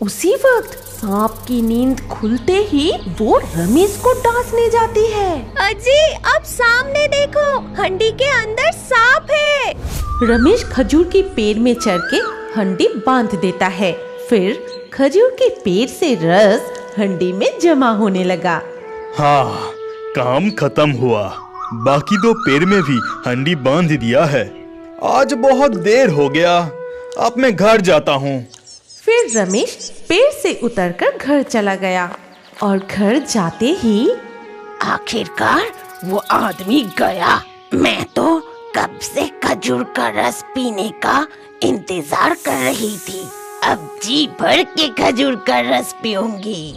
उसी वक्त सांप की नींद खुलते ही वो रमेश को डांसने जाती है। अजी अब सामने देखो, हंडी के अंदर सांप है। रमेश खजूर के पेड़ में चढ़ के हंडी बांध देता है। फिर खजूर के पेड़ से रस हंडी में जमा होने लगा। हाँ, काम खत्म हुआ। बाकी 2 पेड़ में भी हंडी बांध दिया है। आज बहुत देर हो गया, अब मैं घर जाता हूँ। फिर रमेश पेड़ से उतरकर घर चला गया और घर जाते ही आखिरकार वो आदमी गया। मैं तो कब से खजूर का रस पीने का इंतजार कर रही थी। अब जी भर के खजूर का रस पीऊंगी।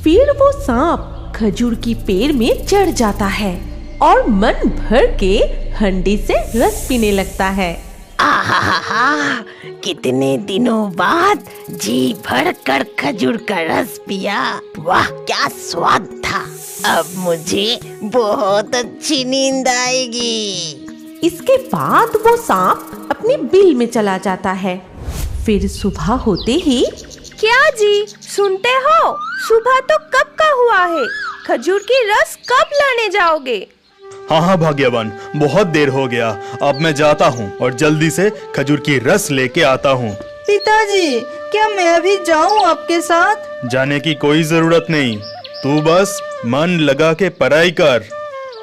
फिर वो सांप खजूर की पेड़ में चढ़ जाता है और मन भर के हंडी से रस पीने लगता है। आहा, कितने दिनों बाद जी भर कर खजूर का रस पिया। वाह क्या स्वाद था। अब मुझे बहुत अच्छी नींद आएगी। इसके बाद वो सांप अपनी बिल में चला जाता है। फिर सुबह होते ही क्या जी सुनते हो, सुबह तो कब का हुआ है, खजूर की रस कब लाने जाओगे? हाँ भाग्यवान, बहुत देर हो गया। अब मैं जाता हूँ और जल्दी से खजूर की रस लेके आता हूँ। पिताजी, क्या मैं अभी जाऊँ आपके साथ? जाने की कोई जरूरत नहीं, तू बस मन लगा के पढ़ाई कर।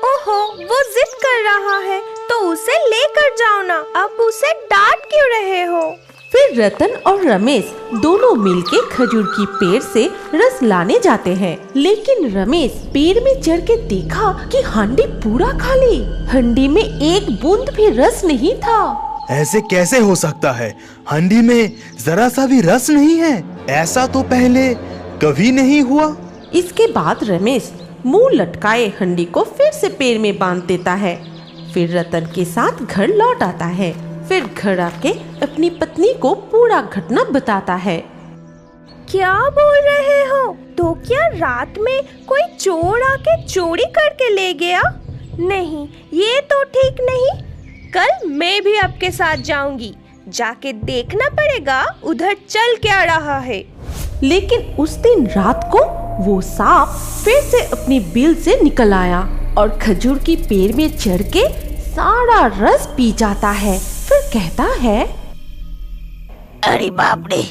ओहो, वो जिद कर रहा है तो उसे लेकर जाओ ना, अब उसे डांट क्यों रहे हो? फिर रतन और रमेश दोनों मिलके खजूर की पेड़ से रस लाने जाते हैं। लेकिन रमेश पेड़ में चढ़ के देखा कि हांडी पूरा खाली, हंडी में एक बूंद भी रस नहीं था। ऐसे कैसे हो सकता है? हांडी में जरा सा भी रस नहीं है। ऐसा तो पहले कभी नहीं हुआ। इसके बाद रमेश मुंह लटकाए हंडी को फिर से पेड़ में बांध देता है। फिर रतन के साथ घर लौट आता है। फिर घर आके अपनी पत्नी को पूरा घटना बताता है। क्या बोल रहे हो? तो क्या रात में कोई चोर आके चोरी करके ले गया? नहीं, ये तो ठीक नहीं। कल मैं भी आपके साथ जाऊंगी, जाके देखना पड़ेगा उधर चल क्या रहा है। लेकिन उस दिन रात को वो सांप फिर से अपनी बिल से निकल आया और खजूर की पेड़ में चढ़ के सारा रस पी जाता है। फिर कहता है, अरे बाप रे,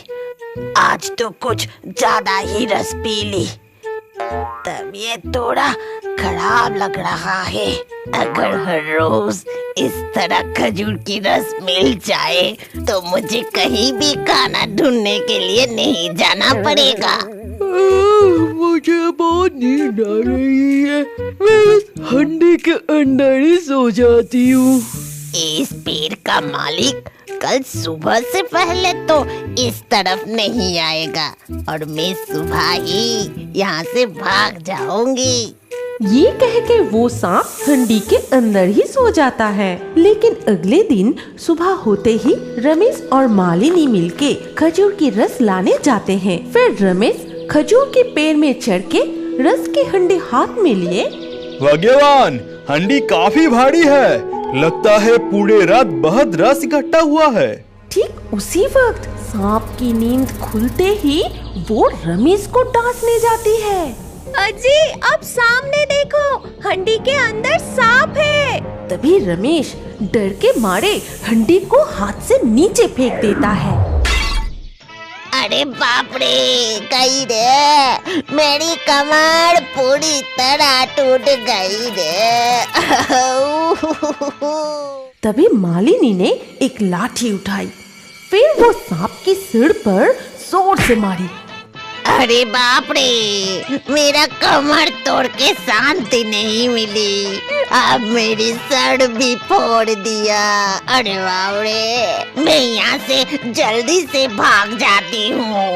आज तो कुछ ज्यादा ही रस पी ली। तबीयत थोड़ा खराब लग रहा है। अगर हर रोज इस तरह खजूर की रस मिल जाए तो मुझे कहीं भी खाना ढूंढने के लिए नहीं जाना पड़ेगा। मुझे बहुत नींद आ रही है, मैं इस हंडी के अंदर ही सो जाती हूँ। इस पेड़ का मालिक कल सुबह से पहले तो इस तरफ नहीं आएगा और मैं सुबह ही यहाँ से भाग जाऊंगी। ये कह के वो सांप हंडी के अंदर ही सो जाता है। लेकिन अगले दिन सुबह होते ही रमेश और मालिनी मिलके खजूर की रस लाने जाते हैं। फिर रमेश खजूर के पेड़ में चढ़ के रस की हंडी हाथ में लिए। भाग्यवान, हंडी काफी भारी है। लगता है पूरे रात बहुत रस इकट्ठा हुआ है। ठीक उसी वक्त सांप की नींद खुलते ही वो रमेश को डांसने जाती है। अजी अब सामने देखो, हंडी के अंदर सांप है। तभी रमेश डर के मारे हंडी को हाथ से नीचे फेंक देता है। अरे बाप रे, गई रे, मेरी कमर पूरी तरह टूट गई रे। तभी मालिनी ने एक लाठी उठाई। फिर वो सांप की सिर पर जोर से मारी। अरे बाप रे, मेरा कमर तोड़ के शांति नहीं मिली। अब मेरी सर भी फोड़ दिया। अरे बाप रे, मैं यहाँ से जल्दी से भाग जाती हूँ।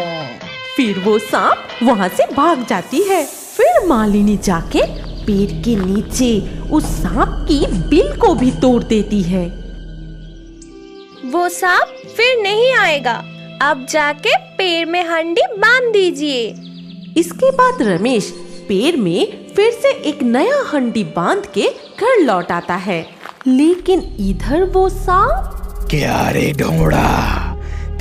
फिर वो सांप वहाँ से भाग जाती है। फिर मालिनी जाके पेड़ के नीचे उस सांप की बिल को भी तोड़ देती है। वो सांप फिर नहीं आएगा। अब जाके पेड़ में हंडी बांध दीजिए। इसके बाद रमेश पेड़ में फिर से एक नया हंडी बांध के घर लौट आता है। लेकिन इधर वो सांप, क्या रे ढोंड़ा,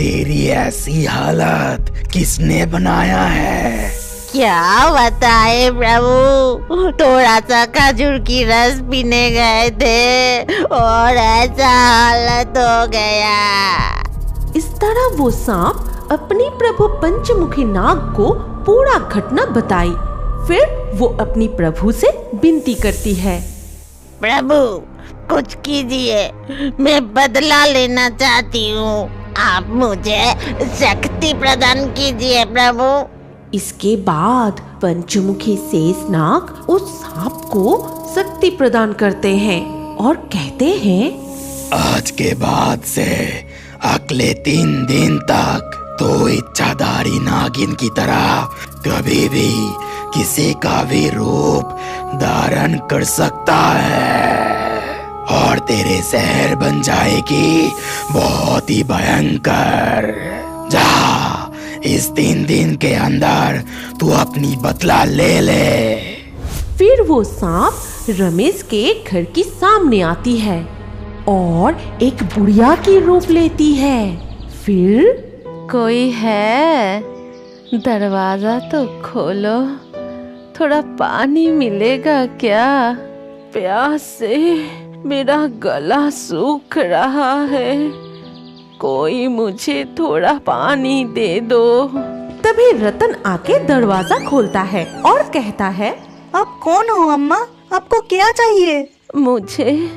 तेरी ऐसी हालत किसने बनाया है? क्या बताए प्रभु, थोड़ा सा खजूर की रस पीने गए थे और ऐसा हालत हो गया। इस तरह वो सांप अपनी प्रभु पंचमुखी नाग को पूरा घटना बताई। फिर वो अपनी प्रभु से विनती करती है, प्रभु कुछ कीजिए, मैं बदला लेना चाहती हूँ, आप मुझे शक्ति प्रदान कीजिए प्रभु। इसके बाद पंचमुखी शेषनाग उस सांप को शक्ति प्रदान करते हैं और कहते हैं, आज के बाद से अगले 3 दिन तक तो इच्छाधारी नागिन की तरह कभी भी किसी का भी रूप धारण कर सकता है और तेरे शहर बन जाएगी बहुत ही भयंकर। जा, इस 3 दिन के अंदर तू अपनी बदला ले ले। फिर वो सांप रमेश के घर के सामने आती है और एक बुढ़िया की रूप लेती है। फिर, कोई है? दरवाजा तो खोलो, थोड़ा पानी मिलेगा क्या? प्यास से मेरा गला सूख रहा है, कोई मुझे थोड़ा पानी दे दो। तभी रतन आके दरवाजा खोलता है और कहता है, आप कौन हो अम्मा? आपको क्या चाहिए? मुझे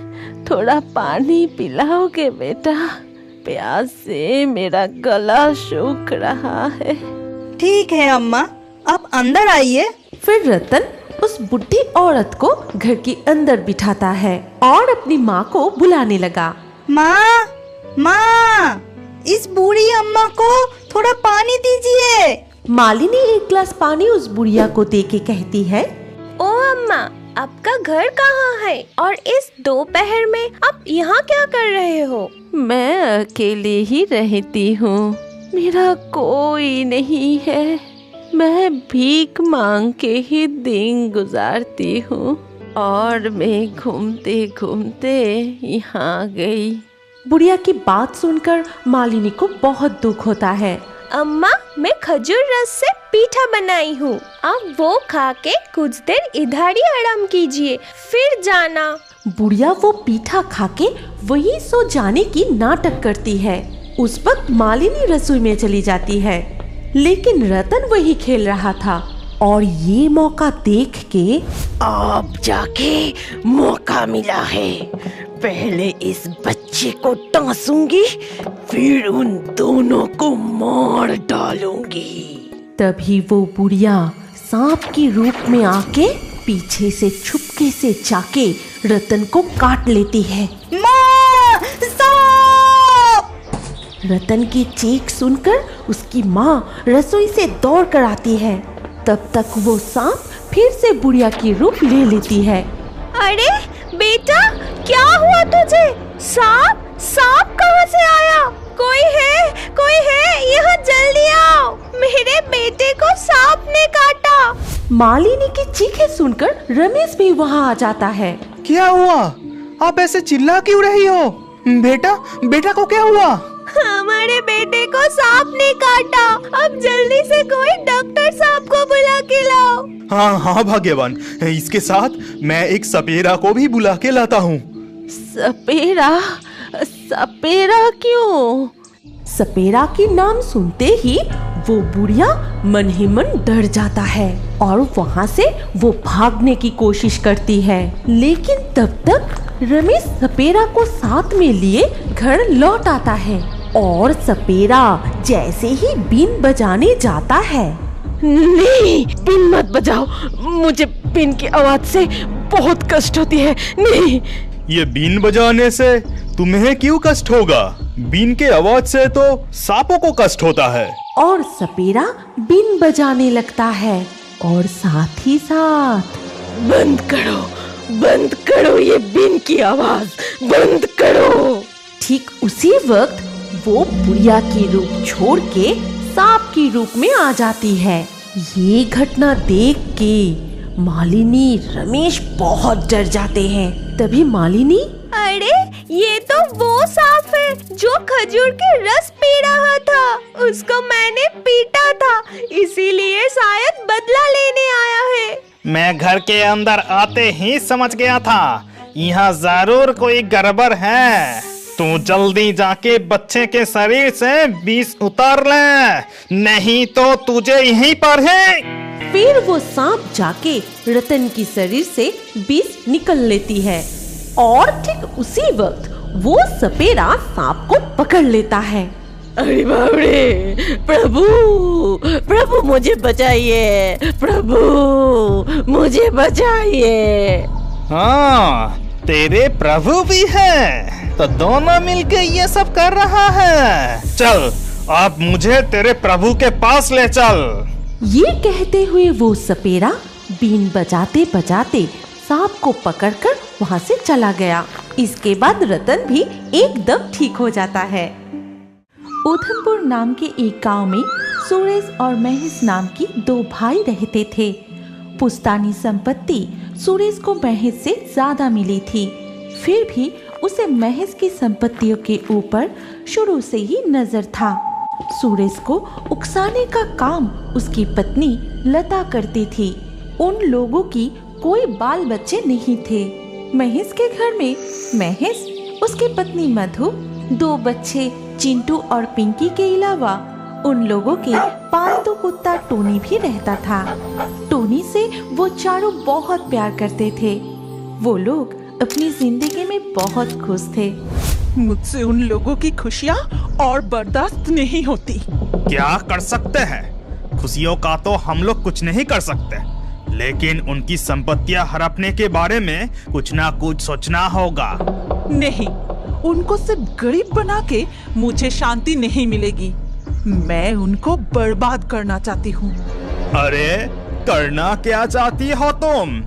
थोड़ा पानी पिलाओगे बेटा? प्यास से मेरा गला सूख रहा है। ठीक है अम्मा, आप अंदर आइए। फिर रतन उस बुढ़ी औरत को घर के अंदर बिठाता है और अपनी माँ को बुलाने लगा। माँ, माँ, इस बूढ़ी अम्मा को थोड़ा पानी दीजिए। मालिनी एक गिलास पानी उस बुढ़िया को दे के कहती है, ओ अम्मा, आपका घर कहाँ है और इस दोपहर में आप यहाँ क्या कर रहे हो? मैं अकेले ही रहती हूँ, मेरा कोई नहीं है, मैं भीख मांग के ही दिन गुजारती हूँ और मैं घूमते घूमते यहाँ गई। बुढ़िया की बात सुनकर मालिनी को बहुत दुख होता है। अम्मा, मैं खजूर रस से पीठा बनाई हूँ, आप वो खा के कुछ देर इधर ही आराम कीजिए, फिर जाना। बुढ़िया वो पीठा खा के वहीं सो जाने की नाटक करती है। उस वक्त मालिनी रसोई में चली जाती है, लेकिन रतन वही खेल रहा था और ये मौका देख के, अब जाके मौका मिला है, पहले इस बच्चे को टांसूंगी, फिर उन दोनों को मार डालूंगी। तभी वो बुढ़िया सांप के रूप में आके पीछे से छुपके से जाके रतन को काट लेती है। माँ, सांप! रतन की चीख सुनकर उसकी माँ रसोई से दौड़ कर आती है। तब तक वो सांप फिर से बुढ़िया की रूप ले लेती है। अरे बेटा, क्या हुआ तुझे? सांप कहाँ से आया? कोई है, यहाँ जल्दी आओ, मेरे बेटे को सांप ने काटा। मालिनी की चीखें सुनकर रमेश भी वहाँ आ जाता है। क्या हुआ? आप ऐसे चिल्ला क्यों रही हो? बेटा को क्या हुआ? हमारे बेटे को सांप ने काटा, अब जल्दी से कोई डॉक्टर साहब को बुला के लाओ। हाँ भाग्यवान, इसके साथ मैं एक सपेरा को भी बुला के लाता हूँ। सपेरा क्यों? सपेरा की नाम सुनते ही वो बुढ़िया मन ही मन डर जाता है और वहाँ से वो भागने की कोशिश करती है। लेकिन तब तक रमेश सपेरा को साथ में लिए घर लौट आता है और सपेरा जैसे ही बीन बजाने जाता है, नहीं, बीन मत बजाओ, मुझे बीन की आवाज से बहुत कष्ट होती है। नहीं, ये बीन बजाने से तुम्हें क्यों कष्ट होगा? बीन के आवाज से तो सांपों को कष्ट होता है। और सपेरा बीन बजाने लगता है और साथ ही साथ, बंद करो ये बीन की आवाज, बंद करो। ठीक उसी वक्त वो बुढ़िया की रूप छोड़ के सांप की रूप में आ जाती है। ये घटना देख के मालिनी रमेश बहुत डर जाते हैं। तभी मालिनी, अरे ये तो वो सांप है जो खजूर के रस पी रहा था। उसको मैंने पीटा था, इसीलिए शायद बदला लेने आया है। मैं घर के अंदर आते ही समझ गया था, यहाँ जरूर कोई गड़बड़ है। तू जल्दी जाके बच्चे के शरीर से विष उतार ले, नहीं तो तुझे यहीं पर है। फिर वो सांप जाके रतन की शरीर से विष निकल लेती है और ठीक उसी वक्त वो सपेरा सांप को पकड़ लेता है। अरे बाप रे, प्रभु प्रभु मुझे बचाइए, प्रभु मुझे बचाइए। हाँ, तेरे प्रभु भी है, तो दोनों मिलके ये सब कर रहा है। चल, अब मुझे तेरे प्रभु के पास ले चल। ये कहते हुए वो सपेरा बीन बजाते बजाते सांप को पकड़कर वहाँ से चला गया। इसके बाद रतन भी एकदम ठीक हो जाता है। उधमपुर नाम के एक गांव में सुरेश और महेश नाम की दो भाई रहते थे। पुश्तैनी संपत्ति सुरेश को महेश से ज्यादा मिली थी, फिर भी उसे महेश की संपत्तियों के ऊपर शुरू से ही नजर था। सुरेश को उकसाने का काम उसकी पत्नी लता करती थी। उन लोगों की कोई बाल बच्चे नहीं थे। महेश के घर में महेश, उसकी पत्नी मधु, दो बच्चे चिंटू और पिंकी के अलावा उन लोगों के पालतू कुत्ता टोनी भी रहता था। टोनी से वो चारों बहुत प्यार करते थे। वो लोग अपनी जिंदगी में बहुत खुश थे। मुझसे उन लोगों की खुशियाँ और बर्दाश्त नहीं होती। क्या कर सकते हैं? खुशियों का तो हम लोग कुछ नहीं कर सकते, लेकिन उनकी संपत्तियां हड़पने के बारे में कुछ ना कुछ सोचना होगा। नहीं, उनको सिर्फ गरीब बना के मुझे शांति नहीं मिलेगी। मैं उनको बर्बाद करना चाहती हूँ। अरे, करना क्या चाहती हो तुम?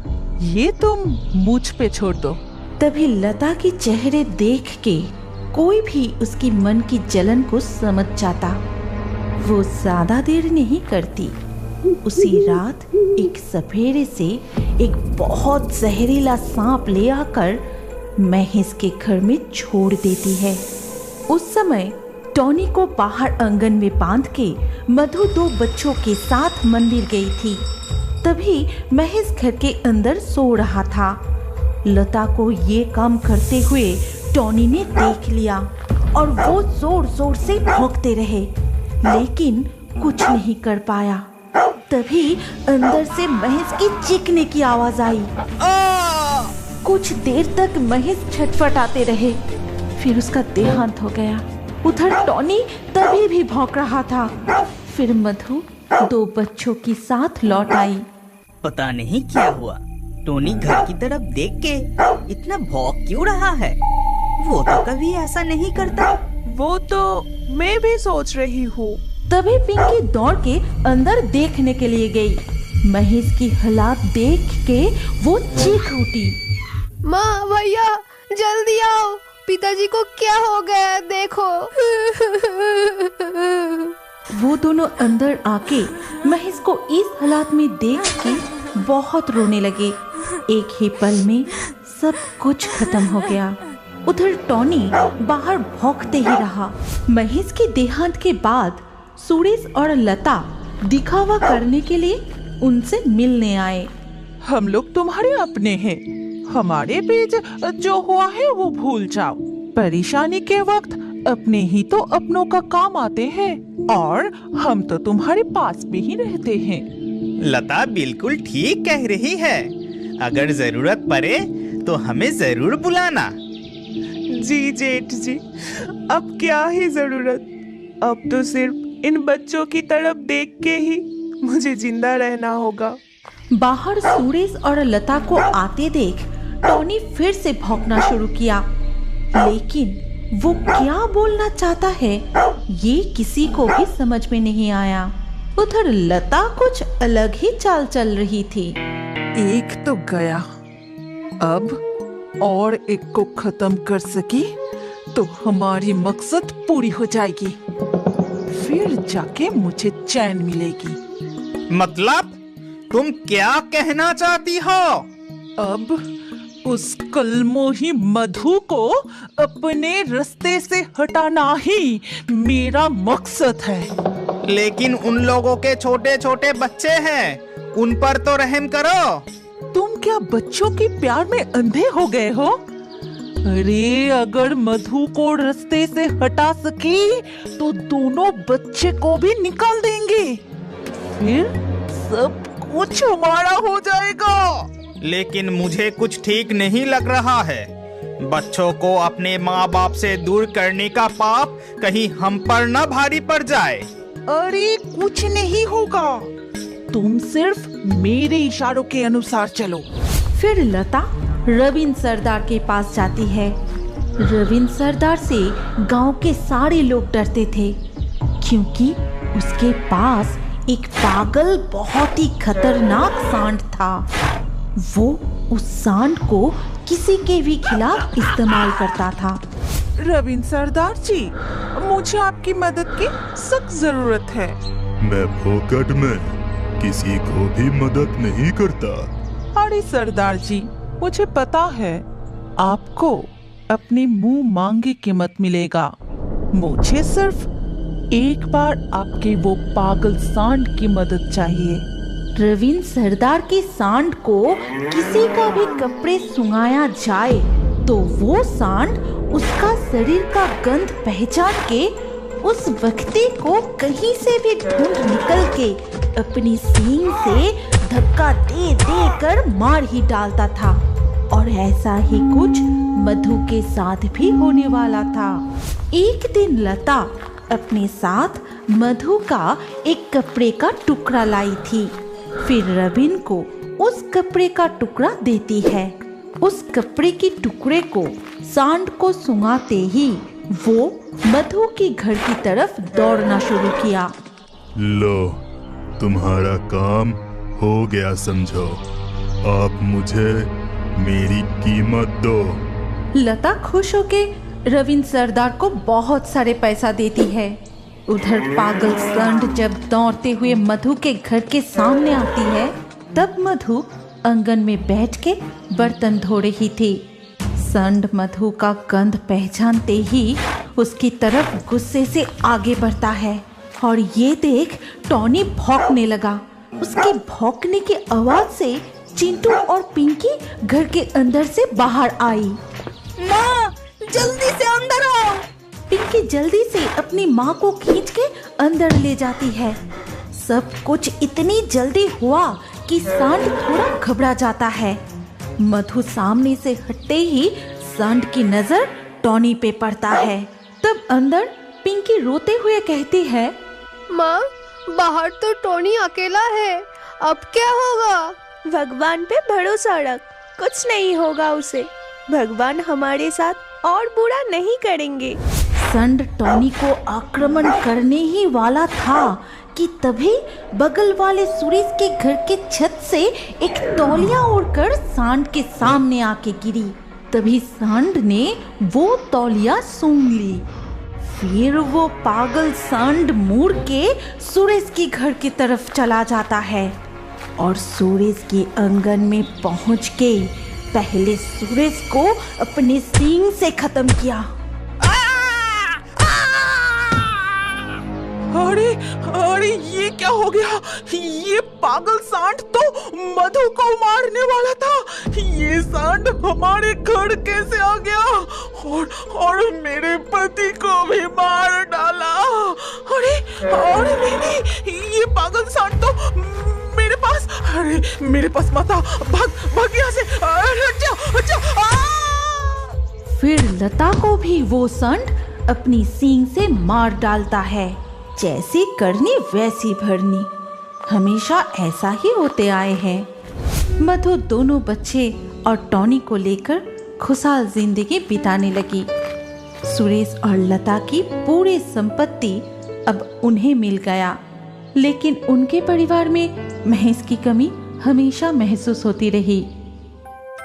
ये तुम मुझ पे छोड़ दो। तभी लता के चेहरे देख के कोई भी उसकी मन की जलन को समझ जाता। वो ज्यादा देर नहीं करती। उसी रात एक सपेरे से एक बहुत जहरीला सांप ले आकर महेश के घर में छोड़ देती है। उस समय टॉनी को बाहर आंगन में बांध के मधु दो बच्चों के साथ मंदिर गई थी। तभी महेश घर के अंदर सो रहा था। लता को ये काम करते हुए टॉनी ने देख लिया और वो जोर जोर से भौंकते रहे, लेकिन कुछ नहीं कर पाया। तभी अंदर से महेश की चीखने की आवाज आई। कुछ देर तक महेश छटपटाते रहे, फिर उसका देहांत हो गया। उधर टॉनी तभी भी भौंक रहा था। फिर मधु दो बच्चों के साथ लौट आई। पता नहीं क्या हुआ, टोनी घर की तरफ देख के इतना भौंक क्यों रहा है? वो तो कभी ऐसा नहीं करता। वो तो मैं भी सोच रही हूँ। तभी पिंकी दौड़ के अंदर देखने के लिए गई। महेश की हालात देख के वो चीख उठी। माँ, भैया जल्दी आओ, पिताजी को क्या हो गया देखो। वो दोनों अंदर आके महेश को इस हालात में देख के बहुत रोने लगे। एक ही पल में सब कुछ खत्म हो गया। उधर टॉनी बाहर भौंकते ही रहा। महेश के देहांत के बाद सुरेश और लता दिखावा करने के लिए उनसे मिलने आए। हम लोग तुम्हारे अपने हैं, हमारे बीच जो हुआ है वो भूल जाओ। परेशानी के वक्त अपने ही तो अपनों का काम आते हैं, और हम तो तुम्हारे पास भी ही रहते हैं। लता बिल्कुल ठीक कह रही है। अगर जरूरत पड़े तो हमें जरूर बुलाना। जी जेठ जी, अब क्या ही जरूरत। अब तो सिर्फ इन बच्चों की तरफ देख के ही मुझे जिंदा रहना होगा। बाहर सुरेश और लता को आते देख टॉनी फिर से भौंकना शुरू किया, लेकिन वो क्या बोलना चाहता है ये किसी को भी समझ में नहीं आया। उधर लता कुछ अलग ही चाल चल रही थी। एक तो गया, अब और एक को खत्म कर सकी तो हमारी मकसद पूरी हो जाएगी। फिर जाके मुझे चैन मिलेगी। मतलब तुम क्या कहना चाहती हो? अब उस कलमोही मधु को अपने रास्ते से हटाना ही मेरा मकसद है। लेकिन उन लोगों के छोटे छोटे बच्चे हैं, उन पर तो रहम करो। तुम क्या बच्चों के प्यार में अंधे हो गए हो? अरे अगर मधु को रास्ते से हटा सके तो दोनों बच्चे को भी निकाल देंगे, फिर सब कुछ हमारा हो जाएगा। लेकिन मुझे कुछ ठीक नहीं लग रहा है। बच्चों को अपने माँ बाप से दूर करने का पाप कहीं हम पर न भारी पड़ जाए। अरे कुछ नहीं होगा, तुम सिर्फ मेरे इशारों के अनुसार चलो। फिर लता रविंद्र सरदार के पास जाती है। रविंद्र सरदार से गांव के सारे लोग डरते थे, क्योंकि उसके पास एक पागल बहुत ही खतरनाक सांड था। वो उस सांड को किसी के भी खिलाफ इस्तेमाल करता था। रविंद्र सरदार जी, मुझे आपकी मदद की सख्त जरूरत है। मैं फोकट में किसी को भी मदद नहीं करता। अरे सरदार जी, मुझे पता है आपको अपने मुंह मांगे कीमत मिलेगा। मुझे सिर्फ एक बार आपके वो पागल सांड की मदद चाहिए। रविंद्र सरदार के सांड को किसी का भी कपड़े सुंघाया जाए तो वो सांड उसका शरीर का गंध पहचान के उस व्यक्ति को कहीं से भी ढूंढ निकल के अपनी सींग से धक्का दे दे कर मार ही डालता था। और ऐसा ही कुछ मधु के साथ भी होने वाला था। एक दिन लता अपने साथ मधु का एक कपड़े का टुकड़ा लाई थी। फिर रविंद्र को उस कपड़े का टुकड़ा देती है। उस कपड़े के टुकड़े को सांड को सुंघाते ही वो मधु के घर की तरफ दौड़ना शुरू किया। लो, तुम्हारा काम हो गया समझो। आप मुझे मेरी कीमत दो। लता खुश होके रविंद्र सरदार को बहुत सारे पैसा देती है। उधर पागल सांड जब दौड़ते हुए मधु के घर के सामने आती है, तब मधु आंगन में बैठ के बर्तन धो रही थी। सांड मधु का गंध पहचानते ही उसकी तरफ गुस्से से आगे बढ़ता है और ये देख टॉनी भौंकने लगा। उसके भौंकने की आवाज से चिंटू और पिंकी घर के अंदर से बाहर आई। माँ, जल्दी से अंदर आओ। पिंकी जल्दी से अपनी माँ को खींच के अंदर ले जाती है। सब कुछ इतनी जल्दी हुआ कि सांड थोड़ा घबरा जाता है। मधु सामने से हटते ही सांड की नजर टॉनी पे पड़ता है। तब अंदर पिंकी रोते हुए कहती है, माँ, बाहर तो टोनी अकेला है, अब क्या होगा? भगवान पे भरोसा रख, कुछ नहीं होगा उसे। भगवान हमारे साथ और बुरा नहीं करेंगे। सांड टॉनी को आक्रमण करने ही वाला था कि तभी बगल वाले सुरेश के घर के छत से एक तौलिया उड़कर सांड के सामने आके गिरी। तभी सांड ने वो तौलिया सूंघ ली। फिर वो पागल सांड मुड़ के सुरेश के घर की तरफ चला जाता है और सुरेश के आंगन में पहुंच के पहले सुरेश को अपने सींग से खत्म किया। अरे अरे, ये क्या हो गया? ये पागल सांड तो मधु को मारने वाला था। ये सांड हमारे घर कैसे आ गया और मेरे पति को भी मार डाला। अरे नहीं, ये पागल सांड तो मेरे पास मत आ। भाग यहाँ से। अच्छा। फिर लता को भी वो सांड अपनी सींग से मार डालता है। जैसी करनी वैसी भरनी, हमेशा ऐसा ही होते आए हैं। मधु दोनों बच्चे और टॉनी को लेकर खुशहाल जिंदगी बिताने लगी। सुरेश और लता की पूरी संपत्ति अब उन्हें मिल गया, लेकिन उनके परिवार में महेश की कमी हमेशा महसूस होती रही।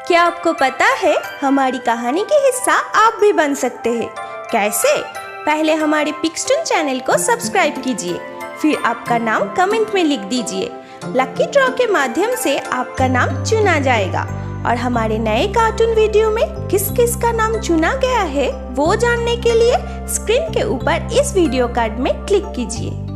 क्या आपको पता है, हमारी कहानी के हिस्सा आप भी बन सकते हैं। कैसे? पहले हमारे पिक्सटून चैनल को सब्सक्राइब कीजिए, फिर आपका नाम कमेंट में लिख दीजिए। लकी ड्रॉ के माध्यम से आपका नाम चुना जाएगा और हमारे नए कार्टून वीडियो में किस किस का नाम चुना गया है वो जानने के लिए स्क्रीन के ऊपर इस वीडियो कार्ड में क्लिक कीजिए।